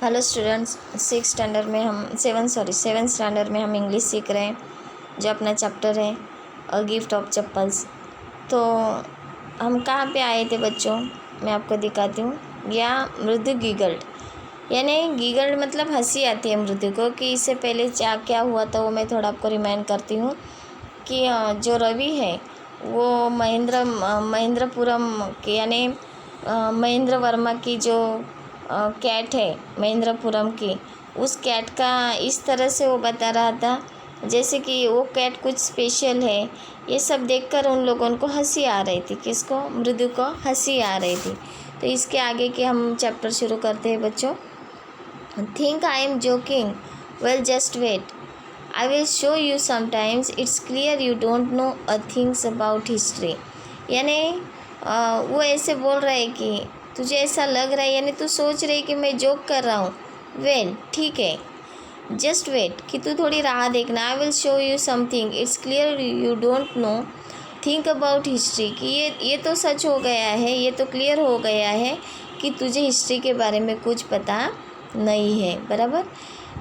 Hello students, seven standard में हम English सीख रहे हैं, जो अपना चैप्टर है अ गिफ्ट ऑफ चप्पल्स। तो हम कहाँ पे आए थे बच्चों, मैं आपको दिखाती हूँ। या मृदु गीगल्ड, यानी गीगल्ड मतलब हंसी आती है मृदु को कि इससे पहले क्या हुआ था, वो मैं थोड़ा आपको रिमाइंड करती हूँ कि जो रवि है वो महेंद्रपुरम के, यानी महेंद्र वर्मा की जो कैट है महेंद्रपुरम की, उस कैट का इस तरह से वो बता रहा था जैसे कि वो कैट कुछ स्पेशल है। ये सब देखकर उन लोगों को हंसी आ रही थी। किसको? मृदु को हंसी आ रही थी। तो इसके आगे के हम चैप्टर शुरू करते हैं बच्चों। Think I am joking, well just wait, I will show you sometimes, it's clear you don't know a things about history. यानी वो ऐसे बोल रहा है कि तुझे ऐसा लग रहा है, यानी तू सोच रही कि मैं जोक कर रहा हूँ। वेल ठीक है, जस्ट वेट, कि तू थोड़ी राह देखना। आई will show you something, it's clear you don't no think about history, कि ये तो सच हो गया है, ये तो क्लियर हो गया है कि तुझे हिस्ट्री के बारे में कुछ पता नहीं है। बराबर।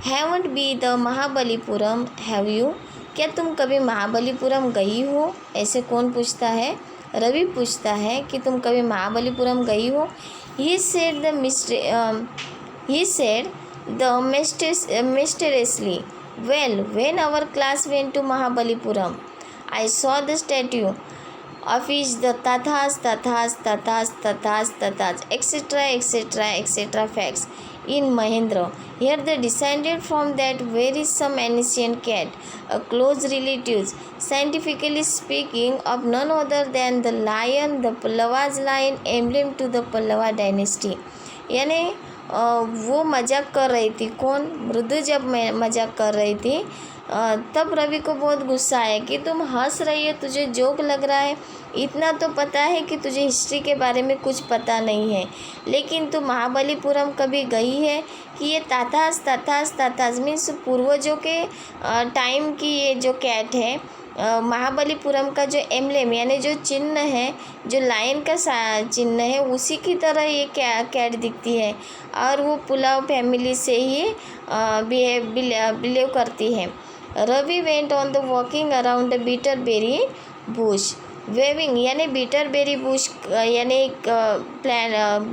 Haven't be the Mahabalipuram, have you, क्या तुम कभी महाबलीपुरम गई हो? ऐसे कौन पूछता है? रवि पूछता है कि तुम कभी महाबलीपुरम गई हो? He said the mysteriously, well, when our class went to Mahabalipuram, I saw the statue of which the tathas, etc. facts in Mahendra. Here they descended from that very some ancient cat, a close relatives, scientifically speaking, of none other than the lion, the Pallavas lion, emblem to the Pallava dynasty. यानी वो मजाक कर रही थी। कौन? मृदु जब मैं मजाक कर रही थी तब रवि को बहुत गुस्सा आया कि तुम हंस रही है, तुझे जोक लग रहा है। इतना तो पता है कि तुझे हिस्ट्री के बारे में कुछ पता नहीं है, लेकिन तू महाबलीपुरम कभी गई है? कि ये ताथास मीन्स पूर्वजों के टाइम की ये जो कैट है, महाबलीपुरम का जो एम्ब्लेम यानी जो चिन्ह है, जो लायन का चिन्ह है, उसी की तरह ये कैट दिखती है और वो पुलाव फैमिली से ही बिलीव करती है। Ravi went on the walking around the bitterberry bush, waving, यानी बीटरबेरी बुश यानी एक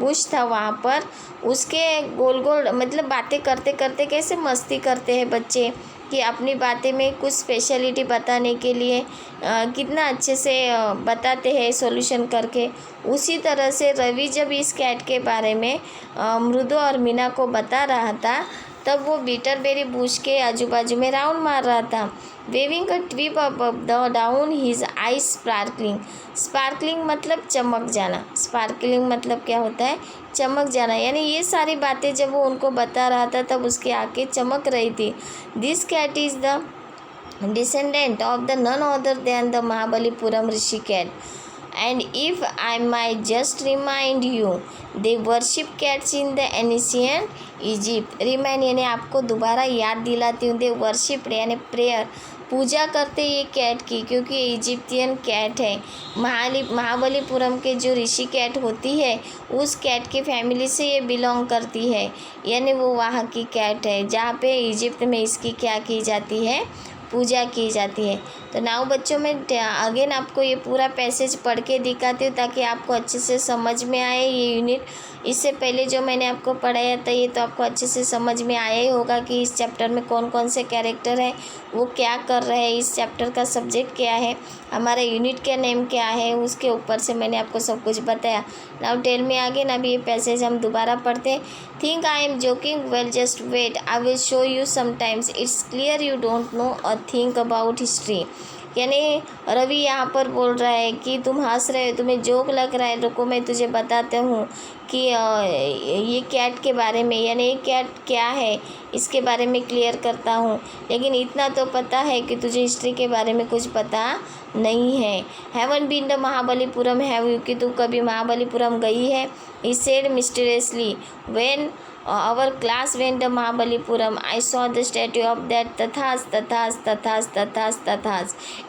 बुश था वहाँ पर। उसके गोल गोल मतलब बातें करते करते कैसे मस्ती करते हैं बच्चे कि अपनी बातें में कुछ स्पेशलिटी बताने के लिए कितना अच्छे से बताते हैं सॉल्यूशन करके। उसी तरह से रवि जब इस कैट के बारे में मृदु और मीना को बता रहा था, तब वो बीटरबेरी बुश के आजू बाजू में राउंड मार रहा था। Waving a twig up the down his eyes sparkling, sparkling मतलब चमक जाना, स्पार्कलिंग मतलब क्या होता है? चमक जाना। यानी ये सारी बातें जब वो उनको बता रहा था तब उसकी आंखें चमक रही थी। This cat is the descendant of the none other than the Mahabalipuram Rishi cat. And if I might just remind you, they worship cats in the ancient Egypt. Remind यानी आपको दोबारा याद दिलाती हूँ। they worship यानी prayer, पूजा करते ये cat की, क्योंकि ये इजिप्टियन कैट है। महाबलीपुरम के जो ऋषि कैट होती है, उस कैट की फैमिली से ये बिलोंग करती है, यानी वो वहाँ की कैट है जहाँ पे इजिप्ट में इसकी क्या की जाती है? पूजा की जाती है। तो नाउ बच्चों में अगेन आपको ये पूरा पैसेज पढ़ के दिखाती हूँ ताकि आपको अच्छे से समझ में आए ये यूनिट। इससे पहले जो मैंने आपको पढ़ाया था ये तो आपको अच्छे से समझ में आया ही होगा कि इस चैप्टर में कौन कौन से कैरेक्टर हैं, वो क्या कर रहे हैं, इस चैप्टर का सब्जेक्ट क्या है, हमारा यूनिट का नेम क्या है, उसके ऊपर से मैंने आपको सब कुछ बताया। नाउ टेल मी अगेन, अभी ये पैसेज हम दोबारा पढ़ते हैं। Think I am joking, well just wait, I will show you sometimes, it's clear you don't know a think about history. यानी रवि यहाँ पर बोल रहा है कि तुम हंस रहे हो, तुम्हें जोक लग रहा है, रुको मैं तुझे बताता हूँ कि ये कैट के बारे में, यानी ये कैट क्या है इसके बारे में क्लियर करता हूँ। लेकिन इतना तो पता है कि तुझे हिस्ट्री के बारे में कुछ पता नहीं है। Haven't been the Mahabalipuram, have you, कि तू कभी महाबलीपुरम गई है? He said mysteriously, when our class went to Mahabalipuram, I saw the statue of that tathas,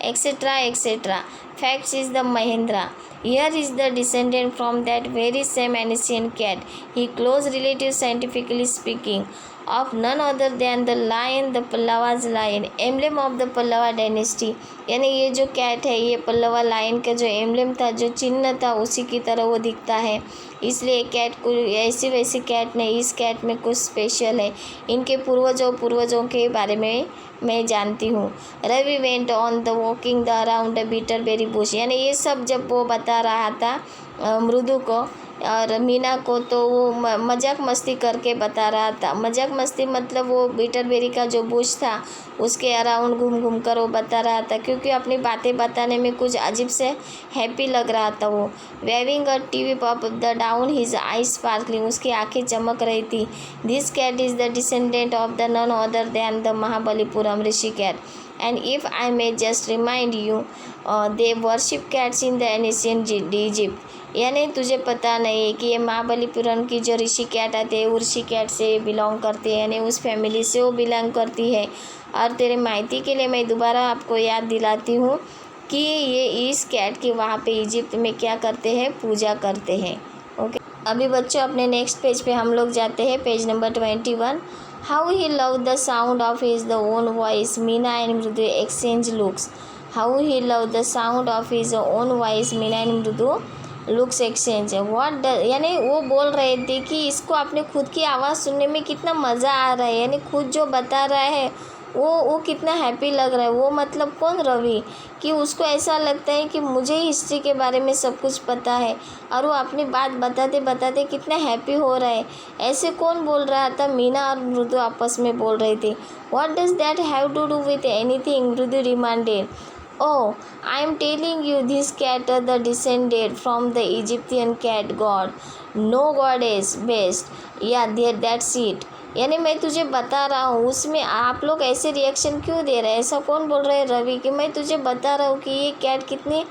etc. facts is the Mahendra. Here is the descendant from that very same ancient cat. He close relative, scientifically speaking, of none other than the lion, the Pallava's lion, emblem of the Pallava dynasty. यानी ये जो cat है ये Pallava lion का जो emblem था, जो चिन्ह था, उसी की तरह वो दिखता है। इसलिए कैट को ऐसी वैसी कैट नहीं, इस कैट में कुछ स्पेशल है। इनके पूर्वजों के बारे में मैं जानती हूँ। Ravi went on the walking the around beater berry bush, यानी ये सब जब वो बता रहा था मृदु को और मीना को, तो वो मजाक मस्ती करके बता रहा था। मजाक मस्ती मतलब वो बीटरबेरी का जो बुश था उसके अराउंड घूम घूम कर वो बता रहा था, क्योंकि अपनी बातें बताने में कुछ अजीब से हैप्पी लग रहा था वो। Waving a TV pop the down his eye sparkling, उसकी आंखें चमक रही थी। This cat is the descendant of the none other than the Mahabalipuram rishi cat, and if I may just remind you they worship cats in the ancient Egypt. यानी तुझे पता नहीं है कि ये महाबलीपुरम की जो ऋषि कैट आते हैं वो ऋषि कैट से बिलोंग करती है, यानी उस फैमिली से वो बिलोंग करती है। और तेरे माइती के लिए मैं दोबारा आपको याद दिलाती हूँ कि ये इस कैट की वहाँ पे इजिप्ट में क्या करते हैं, पूजा करते हैं। ओके, अभी बच्चों अपने नेक्स्ट पेज पे हम लोग जाते हैं, page number 21। How he love the sound of his the own voice, Meena and Mridu exchange looks. How he love the sound of his own voice, Meena and Mridu looks exchange. What यानी वो बोल रहे थे कि इसको अपने खुद की आवाज़ सुनने में कितना मज़ा आ रहा है, यानी खुद जो बता रहा है वो कितना हैप्पी लग रहा है। वो मतलब कौन, रवि, कि उसको ऐसा लगता है कि मुझे हिस्ट्री के बारे में सब कुछ पता है और वो अपनी बात बताते बताते कितना हैप्पी हो रहा है। ऐसे कौन बोल रहा था, मीना और मृदु आपस में बोल रहे थे। What does that have to do with anything, Mridu demanded. Oh, I am telling you, this cat the descended from the Egyptian cat god. No god is best. Yeah, that's it. यानी मैं तुझे बता रहा हूँ, उसमें आप लोग ऐसे रिएक्शन क्यों दे रहे हैं। ऐसा कौन बोल रहे हैं, रवि, कि मैं तुझे बता रहा हूँ कि ये कैट कितनी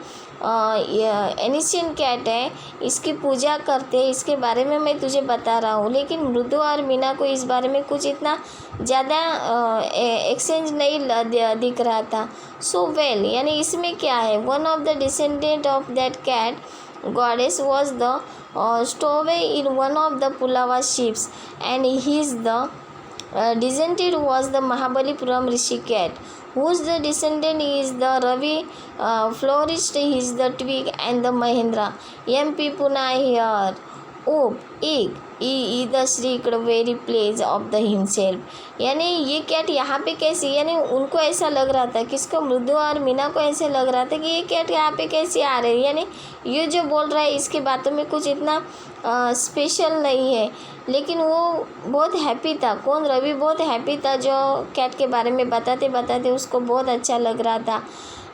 एनिशियन कैट है, इसकी पूजा करते हैं, इसके बारे में मैं तुझे बता रहा हूँ। लेकिन मृदु और मीना को इस बारे में कुछ इतना ज़्यादा एक्सचेंज नहीं दिख रहा था। सो वेल, यानी इसमें क्या है, one of the descendant of that cat goddess was the stowaway in one of the Pallava ships, and his the descendant was the Mahabalipuram Rishi cat, whose the descendant is the Ravi flourished his the twig and the Mahendra. MP Pune here. Oh, he the shriek very please of the himself. यानी ये cat यहाँ पे कैसी, यानी उनको ऐसा लग रहा था, किसको, मृदु और मीना को ऐसे लग रहा था कि ये कैट यहाँ पे कैसी आ रही है। यानी ये जो बोल रहा है इसकी बातों में कुछ इतना स्पेशल नहीं है, लेकिन वो बहुत हैप्पी था। कौन, रवि बहुत हैप्पी था, जो कैट के बारे में बताते बताते उसको बहुत अच्छा लग रहा था।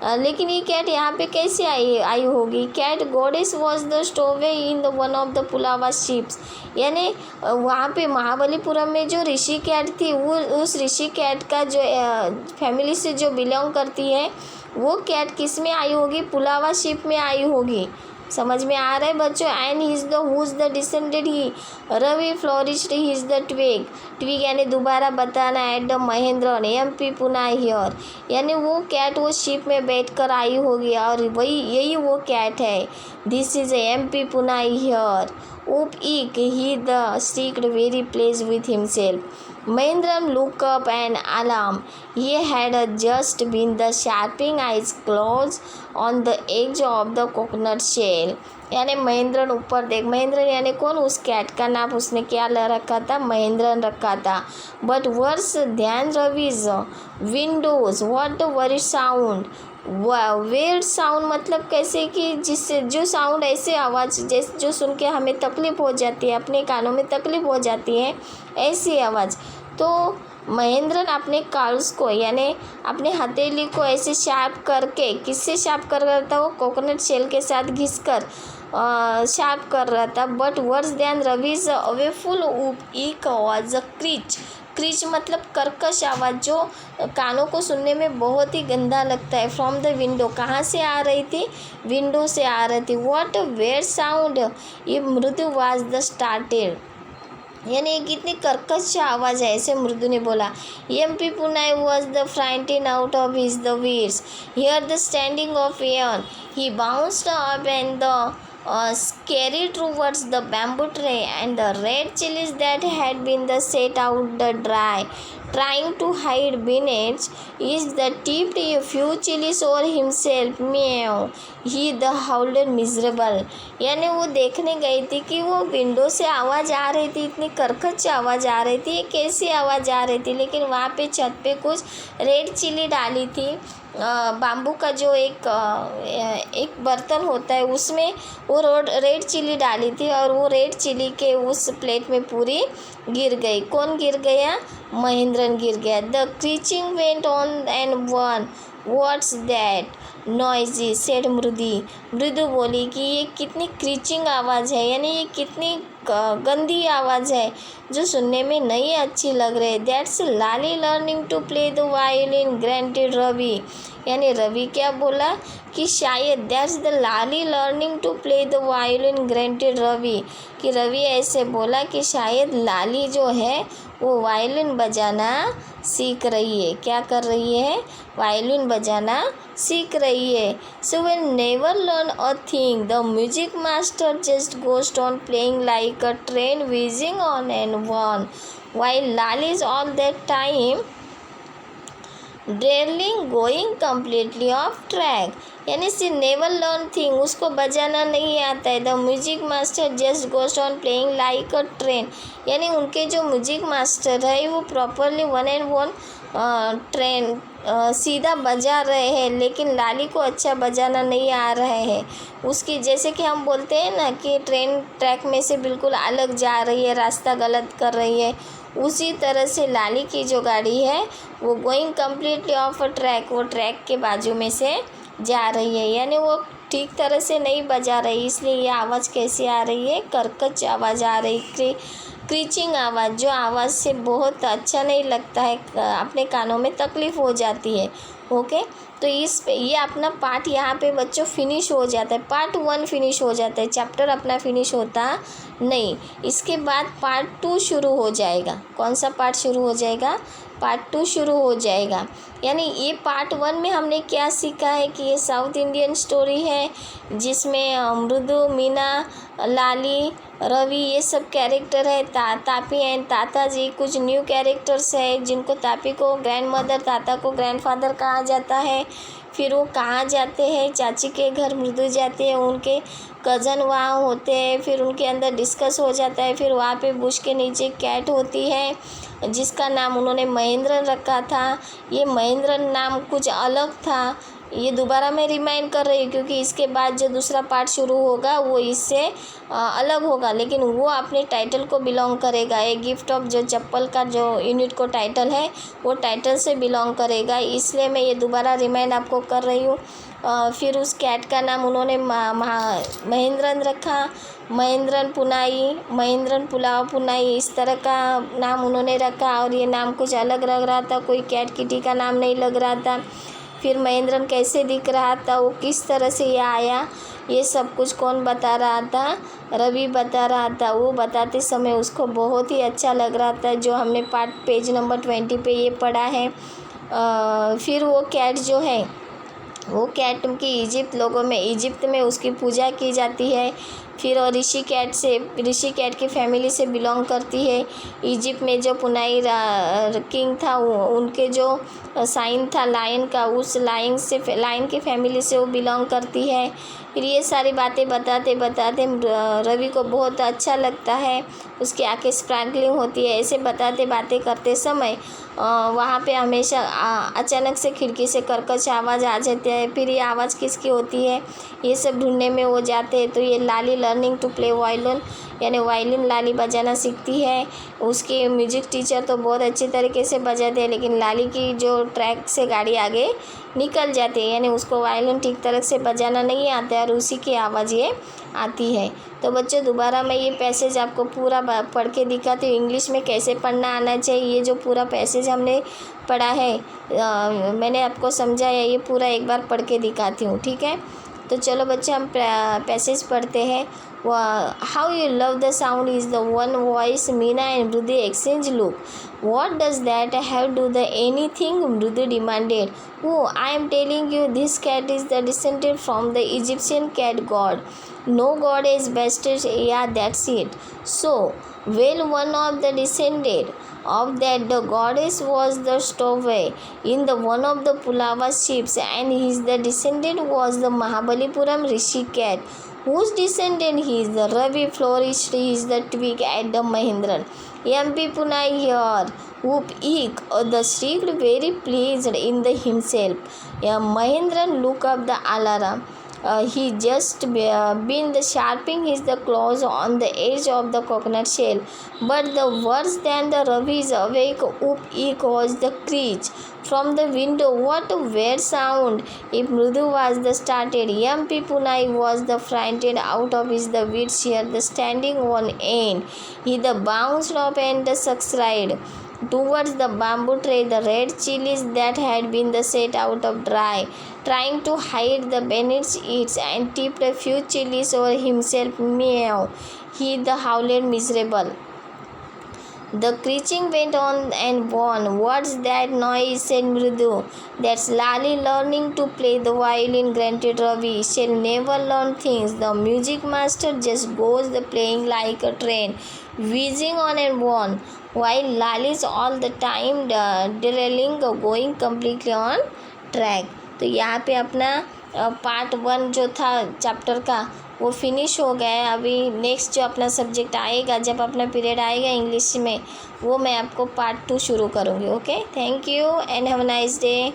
लेकिन ये कैट यहाँ पे कैसे आई होगी। Cat goddess was the stowaway in the one of the पुलावा शिप्स, यानी वहाँ पे महाबलीपुरम में जो ऋषि कैट थी, वो उस ऋषि कैट का जो फैमिली से जो बिलोंग करती है, वो कैट किस में आई होगी, पुलावा शिप में आई होगी। समझ में आ रहा है बच्चों। And he is the whose the descended he Ravi flourished he is the twig यानी दोबारा बताना at the Mahendra MP Pune here, यानी वो कैट वो शिप में बैठकर आई होगी और यही वो कैट है। This is MP Pune here. Oop eek, he the shrieked, very pleased with himself. Mahendran looked up and alarmed. He had just been the sharpening eyes close on the edge of the coconut shell. यानी महेंद्रन ऊपर देख। महेंद्रन यानी कौन, उस cat का नाम उसने क्या रखा था, महेंद्रन रखा था। बट वर्स ध्यान Ravi's windows what very sound, where sound मतलब कैसे कि जिससे जो साउंड ऐसे आवाज़ जैसे जो सुन के हमें तकलीफ़ हो जाती है, अपने कानों में तकलीफ़ हो जाती है, ऐसी आवाज़। तो महेंद्रन अपने कार्स को यानी अपने हथेली को ऐसे शार्प करके, किससे शार्प कर रहा था, वो कोकोनट शेल के साथ घिसकर शार्प कर रहा था। बट वर्स दैन रवीज अवेफुल ईक आवाज क्रीच मतलब कर्कश आवाज़, जो कानों को सुनने में बहुत ही गंदा लगता है। फ्रॉम द विंडो, कहाँ से आ रही थी, विंडो से आ रही थी। व्हाट वेयर साउंड, ये मृदु वाज द स्टार्टेड, यानी ये कितनी कर्कश आवाज़ है, ऐसे मृदु ने बोला। MP पुनाई was the frighten out of his the weeds here the standing of Eoin he bounced up and the scurried towards the bamboo tray and the red chilies that had been the set out the dry trying to hide beneath is the tipped a few chilies over himself meow he the howled miserable। यानी वो देखने गई थी कि वो window से आवाज़ आ रही थी, इतनी कर्कश आवाज़ आ रही थी, ये कैसी आवाज़ आ रही थी, लेकिन वहाँ पे छत पे कुछ रेड चिली डाली थी, बाम्बू का जो एक बर्तन होता है उसमें वो रेड चिली डाली थी और वो रेड चिली के उस प्लेट में पूरी गिर गई। कौन गिर गया? महेंद्रन गिर गया। The creaking went on and one what's that noisy said Mridu बोली कि ये कितनी क्रीचिंग आवाज़ है, यानी ये कितनी गंदी आवाज़ है जो सुनने में नहीं अच्छी लग रही। That's Lali learning to play the violin granted Ravi. यानी रवि क्या बोला कि शायद that's the Lali learning to play the violin granted Ravi, कि रवि ऐसे बोला कि शायद लाली जो है वो वायलिन बजाना सीख रही है। क्या कर रही है? वायलिन बजाना सीख रही है। So we never learn a thing the music master just ghost on playing like a train whizzing on and on while Lali is all that time drilling going completely off track. यानी she never learn thing, उसको बजाना नहीं आता है। The music master just ghost on playing like a train, यानी उनके जो music master है वो properly one and one train सीधा बजा रहे हैं, लेकिन लाली को अच्छा बजाना नहीं आ रहा है। उसकी जैसे कि हम बोलते हैं ना कि ट्रेन ट्रैक में से बिल्कुल अलग जा रही है, रास्ता गलत कर रही है, उसी तरह से लाली की जो गाड़ी है वो going completely of a track, वो ट्रैक के बाजू में से जा रही है, यानी वो ठीक तरह से नहीं बजा रही, इसलिए ये आवाज़ कैसी आ रही है? कर्कश आवाज़ आ रही, क्रीचिंग आवाज़, जो आवाज़ से बहुत अच्छा नहीं लगता है, अपने कानों में तकलीफ़ हो जाती है। ओके, तो इस पे ये अपना पार्ट यहाँ पे बच्चों फिनिश हो जाता है। पार्ट 1 फिनिश हो जाता है, चैप्टर अपना फिनिश होता नहीं। इसके बाद पार्ट 2 शुरू हो जाएगा। कौन सा पार्ट शुरू हो जाएगा? पार्ट 2 शुरू हो जाएगा। यानी ये पार्ट 1 में हमने क्या सीखा है कि ये साउथ इंडियन स्टोरी है जिसमें मृदु, मीना, लाली, रवि ये सब कैरेक्टर है। तापी एंड ताता जी कुछ न्यू कैरेक्टर्स है, जिनको तापी को ग्रैंड मदर, ताता को ग्रैंडफादर कहा जाता है। फिर वो कहाँ जाते हैं? चाची के घर मृदु जाते हैं, उनके कज़न वहाँ होते हैं, फिर उनके अंदर डिस्कस हो जाता है। फिर वहाँ पे बुश के नीचे कैट होती है जिसका नाम उन्होंने महेंद्रन रखा था। ये महेंद्रन नाम कुछ अलग था, ये दोबारा मैं रिमाइंड कर रही हूँ क्योंकि इसके बाद जो दूसरा पार्ट शुरू होगा वो इससे अलग होगा, लेकिन वो अपने टाइटल को बिलोंग करेगा। ए गिफ्ट ऑफ जो चप्पल का जो यूनिट को टाइटल है वो टाइटल से बिलोंग करेगा, इसलिए मैं ये दोबारा रिमाइंड आपको कर रही हूँ। फिर उस कैट का नाम उन्होंने महेंद्रन रखा, महेंद्रन पुनाई, महेंद्रन पुलाव पुनाई, इस तरह का नाम उन्होंने रखा। और ये नाम कुछ अलग लग रहा था, कोई कैट किटी का नाम नहीं लग रहा था। फिर महेंद्रन कैसे दिख रहा था, वो किस तरह से ये आया, ये सब कुछ कौन बता रहा था? रवि बता रहा था। वो बताते समय उसको बहुत ही अच्छा लग रहा था, जो हमने पेज नंबर 20 पे ये पढ़ा है। फिर वो कैट जो है वो कैट की इजिप्ट में उसकी पूजा की जाती है। फिर और ऋषि कैट की फैमिली से बिलोंग करती है। इजिप्ट में जो पुनाई किंग था उनके जो साइन था लायन का, उस लायन की फैमिली से वो बिलोंग करती है। फिर ये सारी बातें बताते बताते रवि को बहुत अच्छा लगता है, उसकी आंखें स्प्रांकलिंग होती है। ऐसे बताते बातें करते समय वहाँ पे हमेशा अचानक से खिड़की से कर्कश आवाज़ आ जाती है। फिर ये आवाज़ किसकी होती है ये सब ढूंढने में वो जाते हैं। तो ये लाली लर्निंग टू प्ले वायलिन, यानी वायलिन लाली बजाना सीखती है। उसके म्यूजिक टीचर तो बहुत अच्छे तरीके से बजाते हैं, लेकिन लाली की जो ट्रैक से गाड़ी आगे निकल जाती है, यानी उसको वायलिन ठीक तरह से बजाना नहीं आता है और उसी की आवाज़ ये आती है। तो बच्चों दोबारा मैं ये पैसेज आपको पूरा पढ़ के दिखाती हूँ, इंग्लिश में कैसे पढ़ना आना चाहिए। ये जो पूरा पैसेज हमने पढ़ा है मैंने आपको समझाया, ये पूरा एक बार पढ़ के दिखाती हूँ, ठीक है। तो चलो बच्चे हम पैसेज पढ़ते हैं. How you love the sound is the one voice. Meena and Mrudu exchange look. What does that have to the anything? Mrudu demanded. Oh, I am telling you, this cat is the descendant from the Egyptian cat god. No god is best. Yeah, that's it. So, well, one of the descended of that the goddess was the stowaway in the one of the Pulava ships, and his the descendant was the Mahabalipuram Rishi cat, whose descendant he is the Ravi flourished is the twig at the Mahindran. MP Punai here, whoop eek, the shrieked very pleased in the himself. Mahindran look up the alarm. He just been the sharpening his the claws on the edge of the coconut shell, but the worse than the Ravi's awake whoop eek was the screech from the window. What a weird sound! If Mrudu was the started, MP Punai was the frightened out of his the wheelchair, the standing on end. He the bounced up and the succeeded towards the bamboo tray, the red chilies that had been the set out of dry, trying to hide the beneath it, and tipped a few chilies over himself. Meow! He the howled miserable. The screeching went on and on. What's that noise? Said Mrudu. That's Lali learning to play the violin. Granted, Ravi shall never learn things. The music master just goes the playing like a train, whizzing on and on, while Lali's all the time derailing, going completely on track. तो यहाँ पे अपना part 1 जो था chapter का वो finish हो गया है. अभी नेक्स्ट जो अपना सब्जेक्ट आएगा, जब अपना पीरियड आएगा इंग्लिश में, वो मैं आपको पार्ट 2 शुरू करूँगी. Okay, thank you and have a nice day.